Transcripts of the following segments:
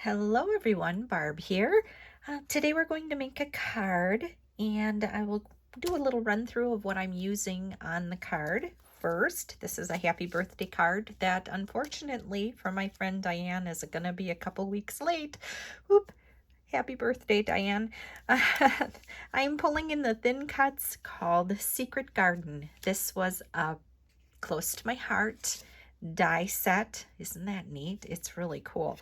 Hello everyone, Barb here. Today we're going to make a card and I will do a little run through of what I'm using on the card. First, this is a happy birthday card that unfortunately for my friend Diane is going to be a couple weeks late. Whoop. Happy birthday, Diane. I'm pulling in the thin cuts called Secret Garden. This was a close to my heart die set. Isn't that neat? It's really cool.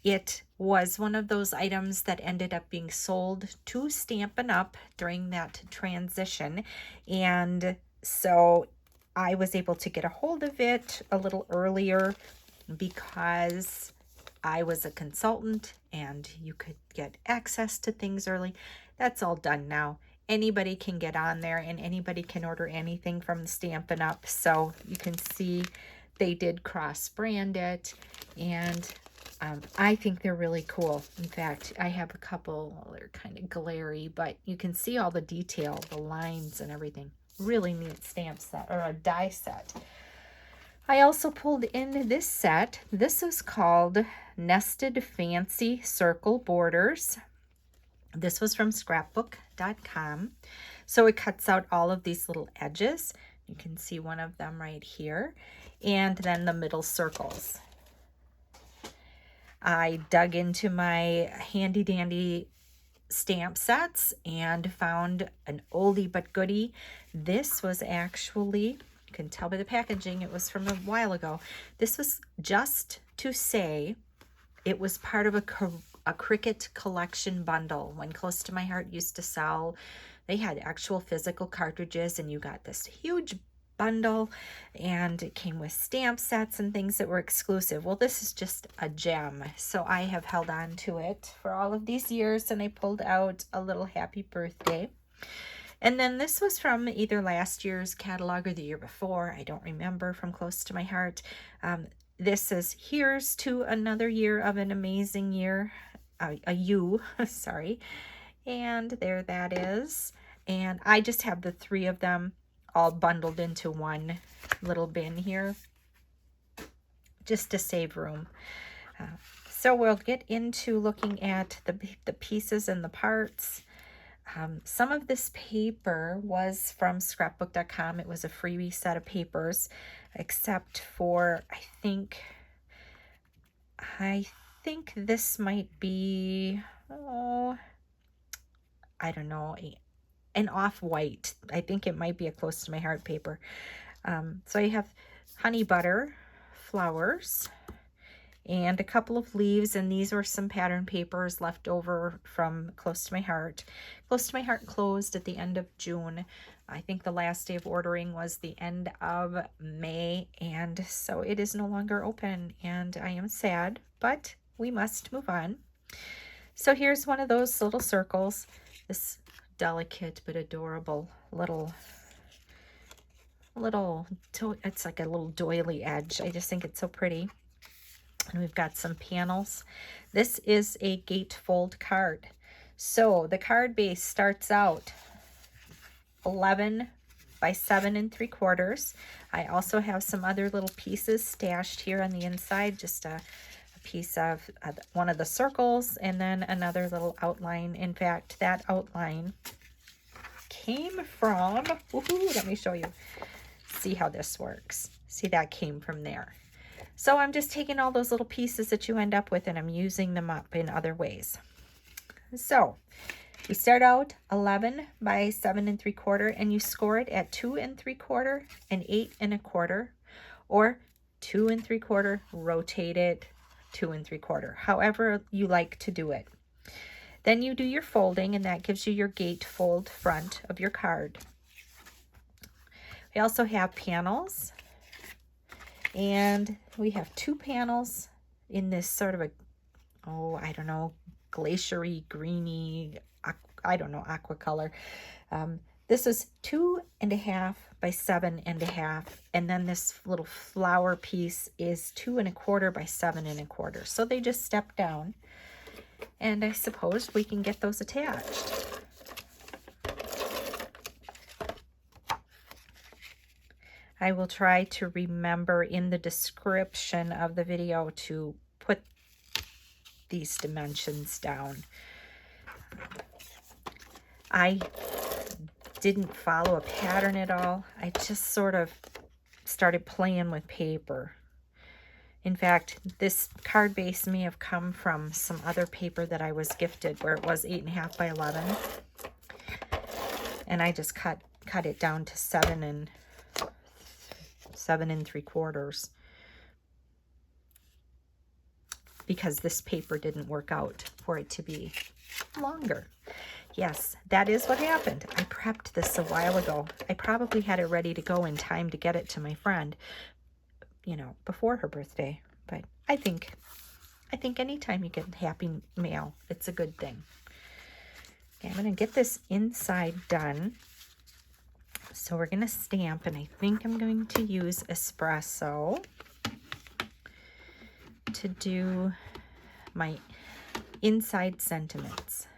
It was one of those items that ended up being sold to Stampin' Up! During that transition. And so I was able to get a hold of it a little earlier because I was a consultant and you could get access to things early. That's all done now. Anybody can get on there and anybody can order anything from Stampin' Up! So you can see they did cross-brand it, and I think they're really cool. In fact, I have a couple, they're kind of glary, but you can see all the detail, the lines and everything. Really neat stamp set, or a die set. I also pulled in this set. This is called Nested Fancy Circle Borders. This was from scrapbook.com. So it cuts out all of these little edges. You can see one of them right here. And then the middle circles. I dug into my handy dandy stamp sets and found an oldie but goodie. This was actually, you can tell by the packaging, it was from a while ago. This was just to say it was part of a Cricut collection bundle. When Close to My Heart used to sell, they had actual physical cartridges and you got this huge bundle and it came with stamp sets and things that were exclusive. Well, this is just a gem. So I have held on to it for all of these years and I pulled out a little happy birthday. And then this was from either last year's catalog or the year before. I don't remember, from Close to My Heart. This is Here's to Another Year of an Amazing Year. Sorry. And there that is. And I just have the three of them all bundled into one little bin here just to save room. So we'll get into looking at the pieces and the parts. Some of this paper was from scrapbook.com. It was a freebie set of papers, except for I think this might be, oh, I don't know, an off-white. I think it might be a Close to My Heart paper. So I have honey butter, flowers, and a couple of leaves, and these were some pattern papers left over from Close to My Heart. Close to My Heart closed at the end of June. I think the last day of ordering was the end of May, and so it is no longer open, and I am sad, but we must move on. So here's one of those little circles. This delicate but adorable it's like a little doily edge. I just think it's so pretty. And we've got some panels. This is a gatefold card. So the card base starts out 11 by 7 3/4. I also have some other little pieces stashed here on the inside, just a piece of one of the circles and then another little outline. In fact, that outline came from, let me show you. See how this works. See, that came from there. So I'm just taking all those little pieces that you end up with and I'm using them up in other ways. So we start out 11 by 7 3/4 and you score it at 2 3/4 and 8 1/4, or 2 3/4, rotate it 2 3/4, however you like to do it. Then you do your folding and that gives you your gatefold front of your card. We also have panels, and we have 2 panels in this sort of a, I don't know, glaciery, greeny, I don't know, aqua color. This is 2 1/2 by 7 1/2, and then this little flower piece is 2 1/4 by 7 1/4. So they just step down, and I suppose we can get those attached. I will try to remember in the description of the video to put these dimensions down. I didn't follow a pattern at all. I just sort of started playing with paper. In fact, this card base may have come from some other paper that I was gifted where it was 8.5 by 11. And I just cut it down to 7 3/4 because this paper didn't work out for it to be longer. Yes, that is what happened. I prepped this a while ago. I probably had it ready to go in time to get it to my friend, you know, before her birthday. But I think anytime you get happy mail, it's a good thing. Okay, I'm going to get this inside done. So we're going to stamp, and I think I'm going to use Espresso to do my inside sentiments.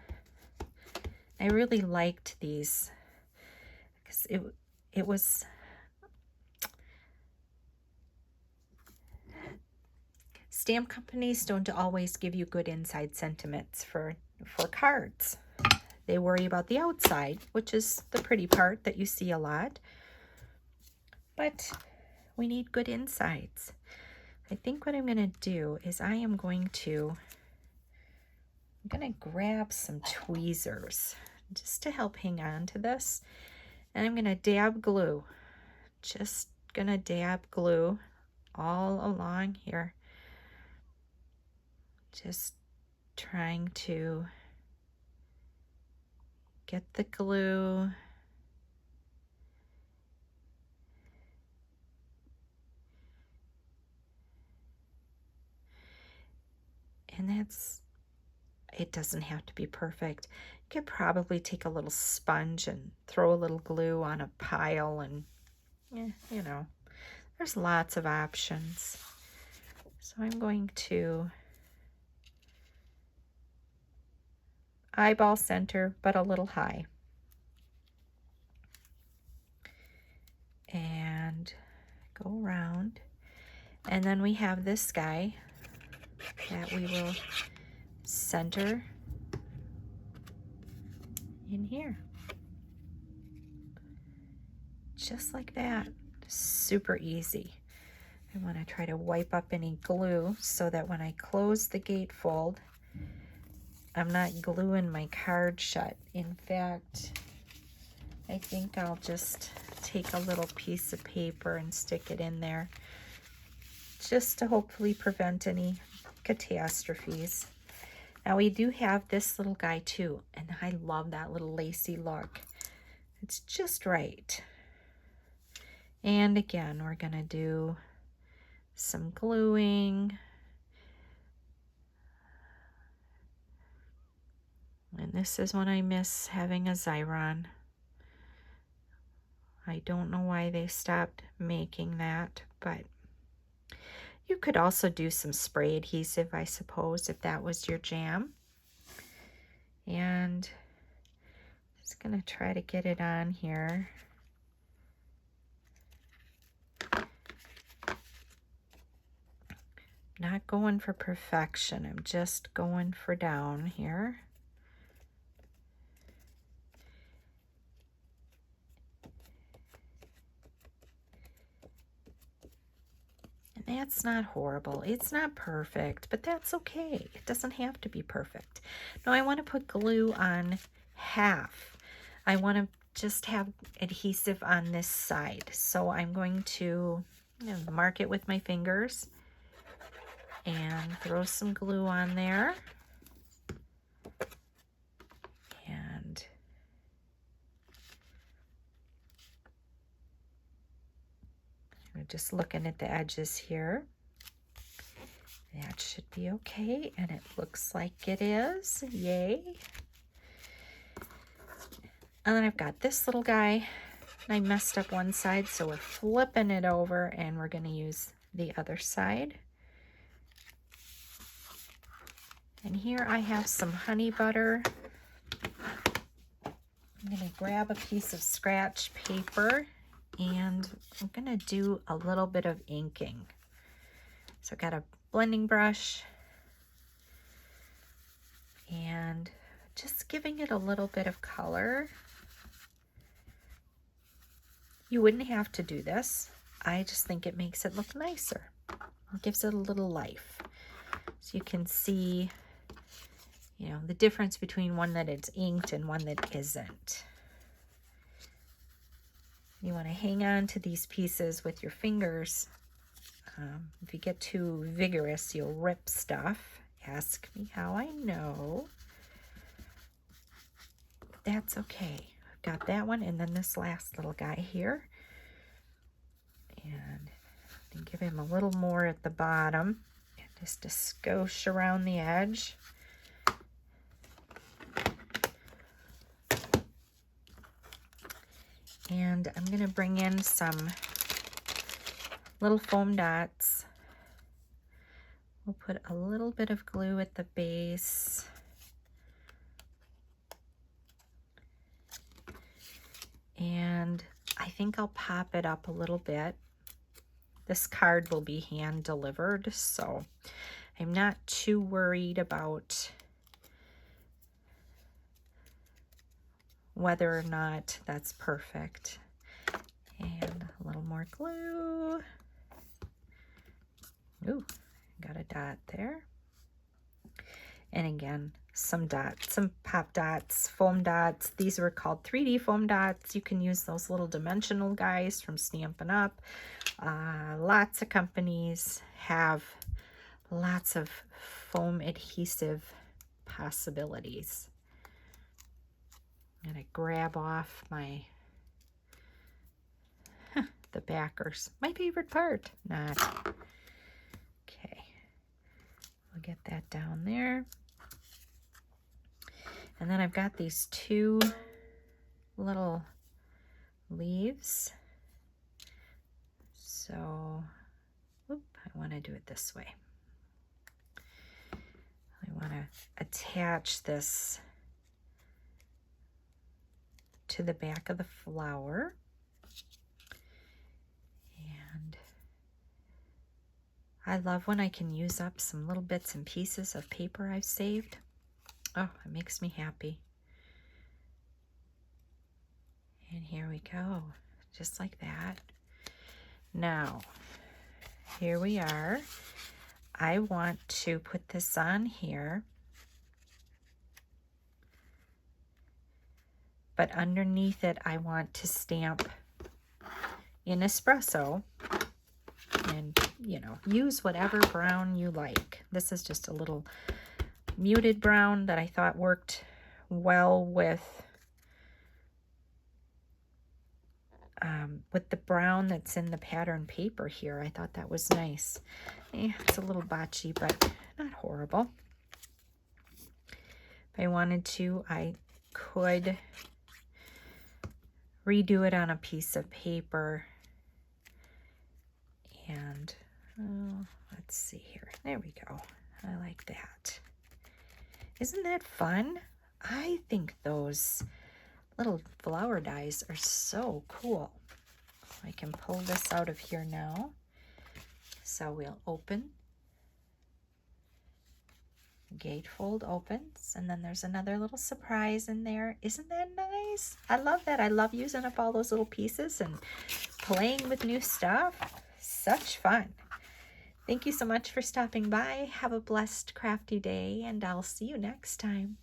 I really liked these because it was stamp companies don't always give you good inside sentiments for cards. They worry about the outside, which is the pretty part that you see a lot. But we need good insides. I think what I'm going to do is I'm going to grab some tweezers just to help hang on to this. And I'm going to dab glue. Just going to dab glue all along here. Just trying to get the glue. And it doesn't have to be perfect. You could probably take a little sponge and throw a little glue on a pile, and you know, there's lots of options. So I'm going to eyeball center, but a little high. And go around. And then we have this guy that we will center in here. Just like that. Super easy. I want to try to wipe up any glue so that when I close the gatefold, I'm not gluing my card shut. In fact, I think I'll just take a little piece of paper and stick it in there just to hopefully prevent any catastrophes. Now we do have this little guy too, and I love that little lacy look. It's just right. And again, we're gonna do some gluing. And this is when I miss having a Xyron. I don't know why they stopped making that, but you could also do some spray adhesive, I suppose, if that was your jam. And just gonna try to get it on here. Not going for perfection, I'm just going for down here. And that's not horrible. It's not perfect, but that's okay. It doesn't have to be perfect. Now I want to put glue on half. I want to just have adhesive on this side. So I'm going to mark it with my fingers and throw some glue on there. And we're just looking at the edges here. That should be okay, and it looks like it is. Yay. And then I've got this little guy. I messed up one side, so we're flipping it over, and we're going to use the other side. And here I have some honey butter. I'm going to grab a piece of scratch paper, and I'm going to do a little bit of inking. So I've got a blending brush, and just giving it a little bit of color. You wouldn't have to do this. I just think it makes it look nicer. It gives it a little life. So you can see, you know, the difference between one that is inked and one that isn't. You want to hang on to these pieces with your fingers. If you get too vigorous, you'll rip stuff. Ask me how I know. But that's okay. I've got that one, and then this last little guy here. And give him a little more at the bottom. And just a skosh around the edge. And I'm going to bring in some little foam dots. We'll put a little bit of glue at the base. And I think I'll pop it up a little bit. This card will be hand delivered, so I'm not too worried about whether or not that's perfect. And a little more glue. Ooh, got a dot there. And again, some dots, some pop dots, foam dots. These were called 3D foam dots. You can use those little dimensional guys from Stampin' Up. Lots of companies have lots of foam adhesive possibilities. I'm going to grab off my the backers. My favorite part. Not. Okay. We'll get that down there. And then I've got these two little leaves. So, whoop, I want to do it this way. I want to attach this to the back of the flower. And I love when I can use up some little bits and pieces of paper I've saved. Oh, it makes me happy. And here we go, just like that. Now, here we are. I want to put this on here, but underneath it, I want to stamp in Espresso and, you know, use whatever brown you like. This is just a little muted brown that I thought worked well with the brown that's in the pattern paper here. I thought that was nice. It's a little botchy, but not horrible. If I wanted to, I could redo it on a piece of paper. And let's see here. There we go. I like that. Isn't that fun? I think those little flower dies are so cool. I can pull this out of here now. So we'll open. Gatefold opens, and then there's another little surprise in there. Isn't that nice? I love that. I love using up all those little pieces and playing with new stuff. Such fun. Thank you so much for stopping by. Have a blessed crafty day, and I'll see you next time.